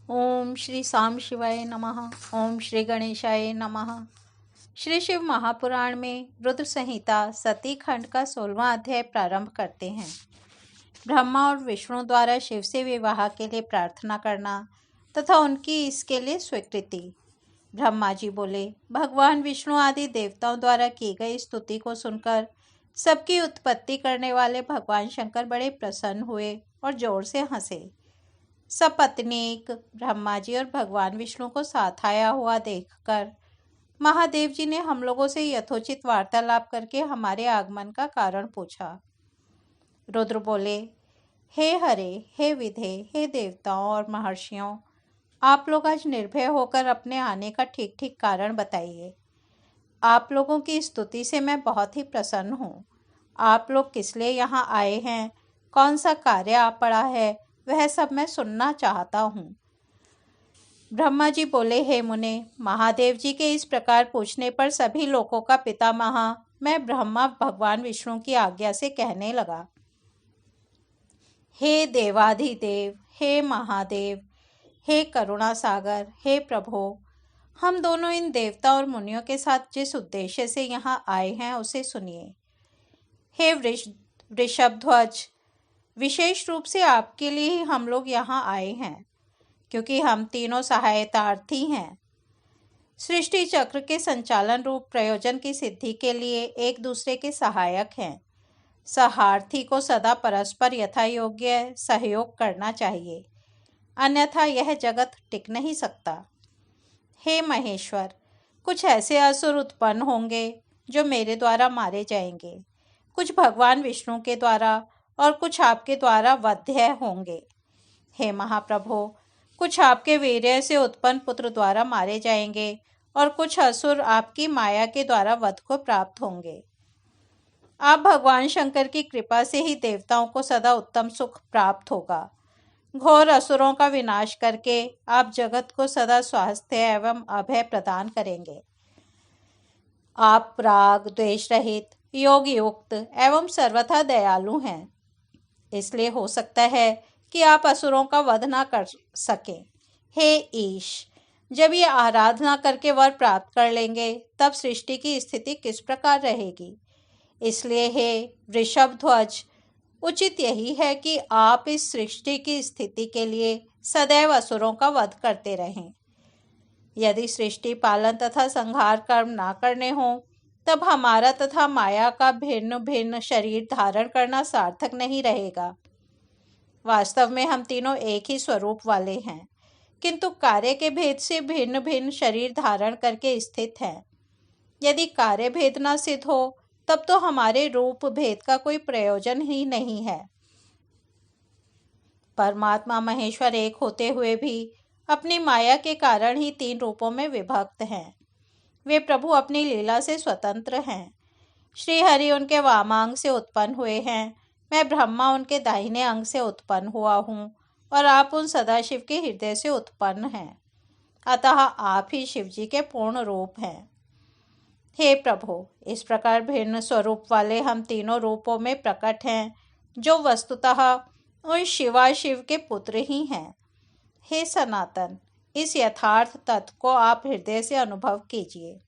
ओम श्री साम शिवाय नमः। ओम श्री गणेशाय नमः। श्री शिव महापुराण में रुद्र संहिता सती खंड का 16वां अध्याय प्रारंभ करते हैं। ब्रह्मा और विष्णु द्वारा शिव से विवाह के लिए प्रार्थना करना तथा उनकी इसके लिए स्वीकृति। ब्रह्मा जी बोले, भगवान विष्णु आदि देवताओं द्वारा की गई स्तुति को सुनकर सबकी उत्पत्ति करने वाले भगवान शंकर बड़े प्रसन्न हुए और जोर से हंसे। सपत्नीक ब्रह्मा जी और भगवान विष्णु को साथ आया हुआ देखकर महादेव जी ने हम लोगों से यथोचित वार्तालाप करके हमारे आगमन का कारण पूछा। रुद्र बोले, हे हरे, हे विधे, हे देवताओं और महर्षियों, आप लोग आज निर्भय होकर अपने आने का ठीक ठीक कारण बताइए। आप लोगों की स्तुति से मैं बहुत ही प्रसन्न हूँ। आप लोग किस लिए यहाँ आए हैं, कौन सा कार्य आ पड़ा है, वह सब मैं सुनना चाहता हूँ। ब्रह्मा जी बोले, हे मुने, महादेव जी के इस प्रकार पूछने पर सभी लोकों का पितामह मैं ब्रह्मा भगवान विष्णु की आज्ञा से कहने लगा। हे देवाधिदेव, हे महादेव, हे करुणा सागर, हे प्रभो, हम दोनों इन देवता और मुनियों के साथ जिस उद्देश्य से यहाँ आए हैं उसे सुनिए। हे वृषभध्वज, विशेष रूप से आपके लिए ही हम लोग यहाँ आए हैं, क्योंकि हम तीनों सहायतार्थी हैं। सृष्टि चक्र के संचालन रूप प्रयोजन की सिद्धि के लिए एक दूसरे के सहायक हैं। सहार्थी को सदा परस्पर यथा योग्य सहयोग करना चाहिए, अन्यथा यह जगत टिक नहीं सकता। हे महेश्वर, कुछ ऐसे असुर उत्पन्न होंगे जो मेरे द्वारा मारे जाएंगे, कुछ भगवान विष्णु के द्वारा और कुछ आपके द्वारा वध्य होंगे। हे महाप्रभो, कुछ आपके वीर्य से उत्पन्न पुत्र द्वारा मारे जाएंगे और कुछ असुर आपकी माया के द्वारा वध को प्राप्त होंगे। आप भगवान शंकर की कृपा से ही देवताओं को सदा उत्तम सुख प्राप्त होगा। घोर असुरों का विनाश करके आप जगत को सदा स्वास्थ्य एवं अभय प्रदान करेंगे। आप राग द्वेष रहित, योग युक्त एवं सर्वथा दयालु हैं, इसलिए हो सकता है कि आप असुरों का वध न कर सकें। हे ईश, जब ये आराधना करके वर प्राप्त कर लेंगे तब सृष्टि की स्थिति किस प्रकार रहेगी। इसलिए हे वृषभध्वज, उचित यही है कि आप इस सृष्टि की स्थिति के लिए सदैव असुरों का वध करते रहें। यदि सृष्टि पालन तथा संहार कर्म ना करने हों तब हमारा तथा माया का भिन्न भिन्न शरीर धारण करना सार्थक नहीं रहेगा। वास्तव में हम तीनों एक ही स्वरूप वाले हैं, किंतु कार्य के भेद से भिन्न भिन्न शरीर धारण करके स्थित हैं। यदि कार्य भेद न सिद्ध हो तब तो हमारे रूप भेद का कोई प्रयोजन ही नहीं है। परमात्मा महेश्वर एक होते हुए भी अपनी माया के कारण ही तीन रूपों में विभक्त हैं। वे प्रभु अपनी लीला से स्वतंत्र हैं। श्री हरि उनके वामांग से उत्पन्न हुए हैं, मैं ब्रह्मा उनके दाहिने अंग से उत्पन्न हुआ हूँ और आप उन सदाशिव के हृदय से उत्पन्न हैं। अतः आप ही शिव जी के पूर्ण रूप हैं। हे प्रभु, इस प्रकार भिन्न स्वरूप वाले हम तीनों रूपों में प्रकट हैं, जो वस्तुतः उन शिवाशिव के पुत्र ही हैं। हे सनातन, इस यथार्थ तत्व को आप हृदय से अनुभव कीजिए।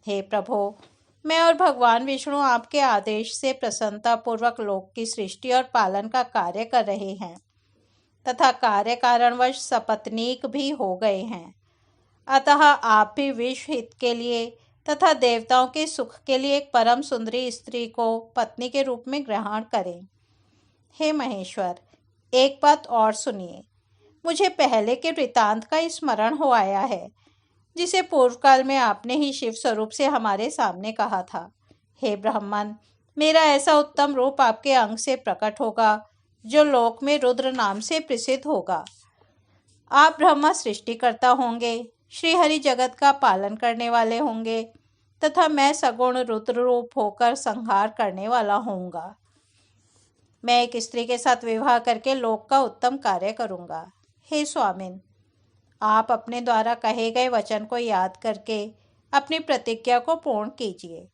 हे प्रभु, मैं और भगवान विष्णु आपके आदेश से प्रसन्नता पूर्वक लोक की सृष्टि और पालन का कार्य कर रहे हैं तथा कार्य कारणवश सपत्नीक भी हो गए हैं। अतः आप भी विश्व हित के लिए तथा देवताओं के सुख के लिए एक परम सुंदरी स्त्री को पत्नी के रूप में ग्रहण करें। हे महेश्वर, एक बात और सुनिए। मुझे पहले के वृतांत का स्मरण हो आया है, जिसे पूर्व काल में आपने ही शिव स्वरूप से हमारे सामने कहा था। हे ब्राह्मण, मेरा ऐसा उत्तम रूप आपके अंग से प्रकट होगा जो लोक में रुद्र नाम से प्रसिद्ध होगा। आप ब्रह्मा सृष्टिकर्ता होंगे, श्रीहरि जगत का पालन करने वाले होंगे तथा मैं सगुण रुद्र रूप होकर संहार करने वाला होऊंगा। मैं एक स्त्री के साथ विवाह करके लोक का उत्तम कार्य करूंगा। हे स्वामिन, आप अपने द्वारा कहे गए वचन को याद करके अपनी प्रतिज्ञा को पूर्ण कीजिए।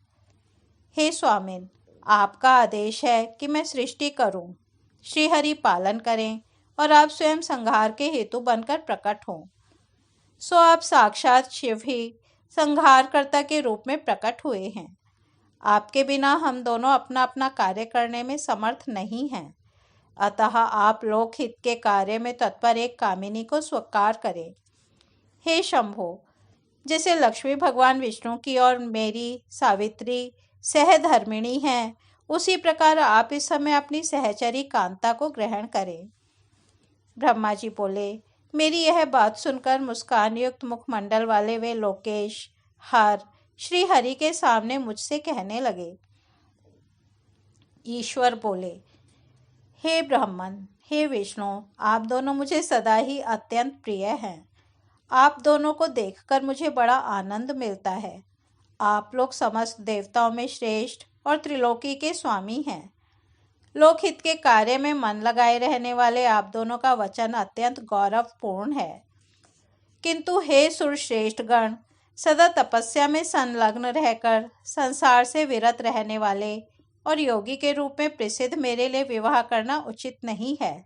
हे स्वामिन, आपका आदेश है कि मैं सृष्टि करूं, श्रीहरि पालन करें और आप स्वयं संहार के हेतु बनकर प्रकट हों। सो आप साक्षात शिव ही संहारकर्ता के रूप में प्रकट हुए हैं। आपके बिना हम दोनों अपना अपना कार्य करने में समर्थ नहीं हैं। अतः आप लोकहित के कार्य में तत्पर एक कामिनी को स्वीकार करें। हे शंभो, जैसे लक्ष्मी भगवान विष्णु की और मेरी सावित्री सहधर्मिणी हैं, उसी प्रकार आप इस समय अपनी सहचरी कांता को ग्रहण करें। ब्रह्मा जी बोले, मेरी यह बात सुनकर मुस्कान युक्त मुखमंडल वाले वे लोकेश हर श्री हरि के सामने मुझसे कहने लगे। ईश्वर बोले, हे ब्राह्मण, हे विष्णु, आप दोनों मुझे सदा ही अत्यंत प्रिय हैं। आप दोनों को देखकर मुझे बड़ा आनंद मिलता है। आप लोग समस्त देवताओं में श्रेष्ठ और त्रिलोकी के स्वामी हैं। लोकहित के कार्य में मन लगाए रहने वाले आप दोनों का वचन अत्यंत गौरवपूर्ण है। किंतु हे सुरश्रेष्ठ गण, सदा तपस्या में संलग्न रहकर संसार से विरत रहने वाले और योगी के रूप में प्रसिद्ध मेरे लिए विवाह करना उचित नहीं है।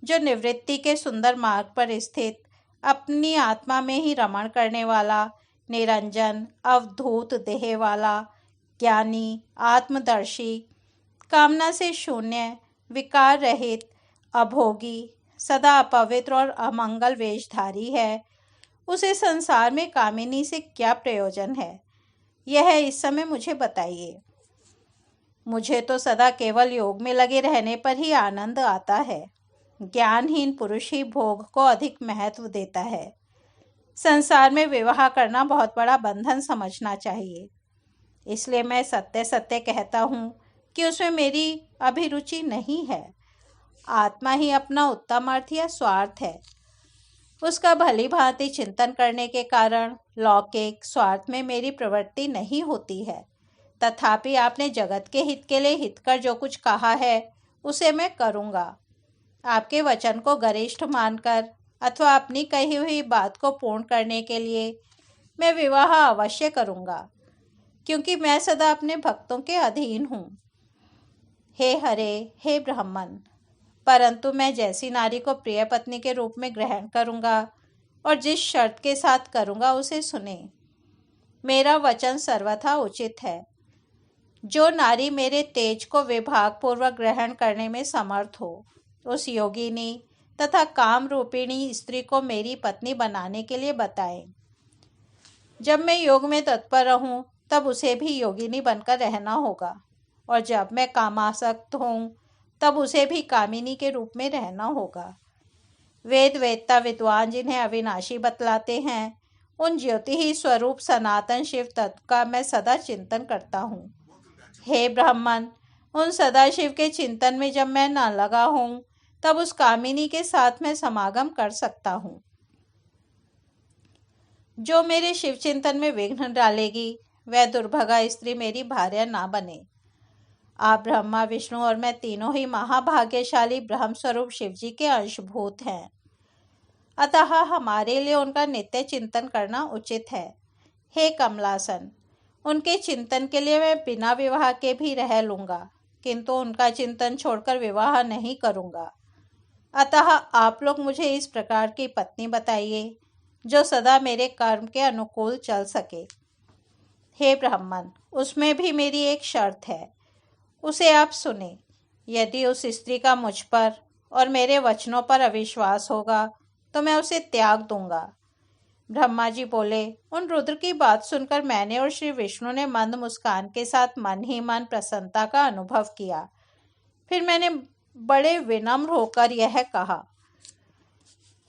जो निवृत्ति के सुंदर मार्ग पर स्थित, अपनी आत्मा में ही रमण करने वाला, निरंजन अवधूत देह वाला, ज्ञानी, आत्मदर्शी, कामना से शून्य, विकार रहित, अभोगी, सदा अपवित्र और अमंगल वेशधारी है, उसे संसार में कामिनी से क्या प्रयोजन है, यह इस समय मुझे बताइए। मुझे तो सदा केवल योग में लगे रहने पर ही आनंद आता है। ज्ञानहीन पुरुष ही भोग को अधिक महत्व देता है। संसार में विवाह करना बहुत बड़ा बंधन समझना चाहिए। इसलिए मैं सत्य सत्य कहता हूँ कि उसमें मेरी अभिरुचि नहीं है। आत्मा ही अपना उत्तम अर्थ या स्वार्थ है। उसका भली भांति चिंतन करने के कारण लौकिक स्वार्थ में मेरी प्रवृत्ति नहीं होती है। तथापि आपने जगत के हित के लिए हितकर जो कुछ कहा है, उसे मैं करूँगा। आपके वचन को गरिष्ठ मानकर अथवा अपनी कही हुई बात को पूर्ण करने के लिए मैं विवाह अवश्य करूँगा, क्योंकि मैं सदा अपने भक्तों के अधीन हूँ। हे हरे, हे ब्राह्मण, परंतु मैं जैसी नारी को प्रिय पत्नी के रूप में ग्रहण करूँगा और जिस शर्त के साथ करूँगा उसे सुने। मेरा वचन सर्वथा उचित है। जो नारी मेरे तेज को विभागपूर्वक ग्रहण करने में समर्थ हो, उस योगिनी तथा काम रूपिणी स्त्री को मेरी पत्नी बनाने के लिए बताएं। जब मैं योग में तत्पर रहूं, तब उसे भी योगिनी बनकर रहना होगा, और जब मैं कामासक्त हूँ, तब उसे भी कामिनी के रूप में रहना होगा। वेद वेदता विद्वान जिन्हें अविनाशी बतलाते हैं, उन ज्योति ही स्वरूप सनातन शिव तत्व का मैं सदा चिंतन करता हूँ। हे ब्राह्मण, उन सदाशिव के चिंतन में जब मैं न लगा हूँ, तब उस कामिनी के साथ मैं समागम कर सकता हूँ। जो मेरे शिव चिंतन में विघ्न डालेगी, वह दुर्भगा स्त्री मेरी भार्या ना बने। आप ब्रह्मा, विष्णु और मैं तीनों ही महाभाग्यशाली ब्रह्म स्वरूप शिव जी के अंशभूत हैं। अतः हमारे लिए उनका नित्य चिंतन करना उचित है। हे कमलासन, उनके चिंतन के लिए मैं बिना विवाह के भी रह लूँगा, किंतु उनका चिंतन छोड़कर विवाह नहीं करूँगा। अतः आप लोग मुझे इस प्रकार की पत्नी बताइए, जो सदा मेरे कर्म के अनुकूल चल सके। हे ब्राह्मण, उसमें भी मेरी एक शर्त है, उसे आप सुने। यदि उस स्त्री का मुझ पर और मेरे वचनों पर अविश्वास होगा, तो मैं उसे त्याग दूंगा। ब्रह्मा जी बोले, उन रुद्र की बात सुनकर मैंने और श्री विष्णु ने मंद मुस्कान के साथ मन ही मन प्रसन्नता का अनुभव किया। फिर मैंने बड़े विनम्र होकर यह कहा,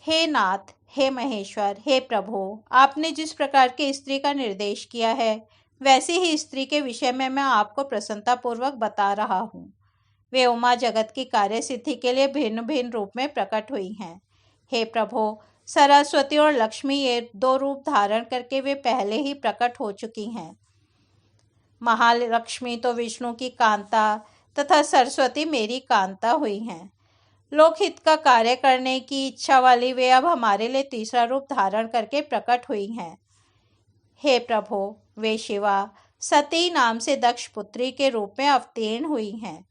हे नाथ, हे महेश्वर, हे प्रभु, आपने जिस प्रकार की स्त्री का निर्देश किया है, वैसी ही स्त्री के विषय में मैं आपको प्रसन्नतापूर्वक बता रहा हूँ। वे उमा जगत की कार्य सिद्धि के लिए भिन्न भिन्न रूप में प्रकट हुई हैं। हे प्रभु, सरस्वती और लक्ष्मी ये दो रूप धारण करके वे पहले ही प्रकट हो चुकी हैं। महालक्ष्मी तो विष्णु की कांता तथा सरस्वती मेरी कांता हुई हैं। लोकहित का कार्य करने की इच्छा वाली वे अब हमारे लिए तीसरा रूप धारण करके प्रकट हुई हैं। हे प्रभु, वे शिवा सती नाम से दक्ष पुत्री के रूप में अवतीर्ण हुई हैं।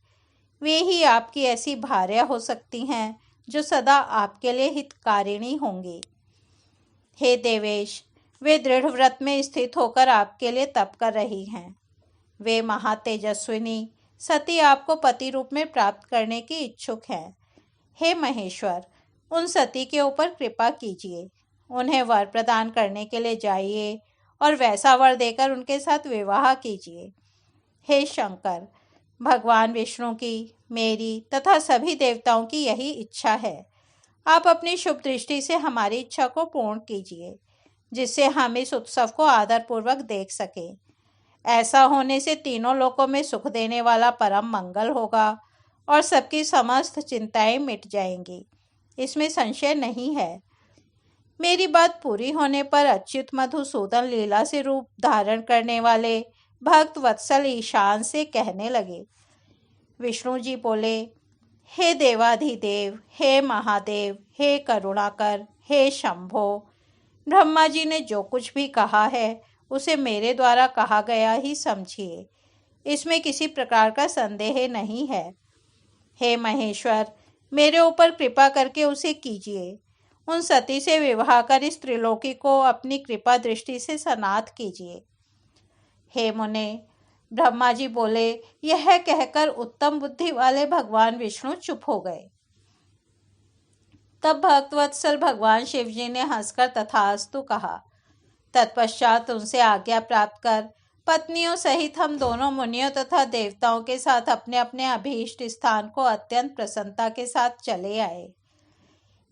वे ही आपकी ऐसी भार्या हो सकती हैं जो सदा आपके लिए हितकारिणी होंगी। हे देवेश, वे दृढ़ व्रत में स्थित होकर आपके लिए तप कर रही हैं। वे महातेजस्विनी सती आपको पति रूप में प्राप्त करने की इच्छुक हैं। हे महेश्वर, उन सती के ऊपर कृपा कीजिए। उन्हें वर प्रदान करने के लिए जाइए और वैसा वर देकर उनके साथ विवाह कीजिए। हे शंकर, भगवान विष्णु की, मेरी तथा सभी देवताओं की यही इच्छा है। आप अपनी शुभ दृष्टि से हमारी इच्छा को पूर्ण कीजिए, जिससे हम इस उत्सव को आदरपूर्वक देख सकें। ऐसा होने से तीनों लोकों में सुख देने वाला परम मंगल होगा और सबकी समस्त चिंताएं मिट जाएंगी, इसमें संशय नहीं है। मेरी बात पूरी होने पर अच्युत मधुसूदन लीला से रूप धारण करने वाले भक्त वत्सल ईशान से कहने लगे। विष्णु जी बोले, हे देवाधिदेव, हे महादेव, हे करुणाकर, हे शंभो, ब्रह्मा जी ने जो कुछ भी कहा है उसे मेरे द्वारा कहा गया ही समझिए। इसमें किसी प्रकार का संदेह नहीं है। हे महेश्वर, मेरे ऊपर कृपा करके उसे कीजिए। उन सती से विवाह कर इस त्रिलोकी को अपनी कृपा दृष्टि से सनाथ कीजिए। हे मुने, ब्रह्मा जी बोले। यह कहकर उत्तम बुद्धि वाले भगवान विष्णु चुप हो गए। तब भक्तवत्सल भगवान शिव जी ने हंसकर तथास्तु कहा। तत्पश्चात उनसे आज्ञा प्राप्त कर पत्नियों सहित हम दोनों मुनियों तथा देवताओं के साथ अपने अपने अभीष्ट स्थान को अत्यंत प्रसन्नता के साथ चले आए।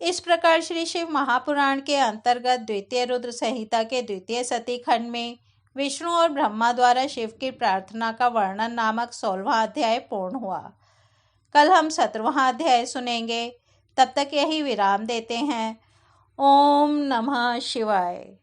इस प्रकार श्री शिव महापुराण के अंतर्गत द्वितीय रुद्र संहिता के द्वितीय सती खंड में विष्णु और ब्रह्मा द्वारा शिव की प्रार्थना का वर्णन नामक 16वां अध्याय पूर्ण हुआ। कल हम 17वां अध्याय सुनेंगे। तब तक यही विराम देते हैं। ओम नमः शिवाय।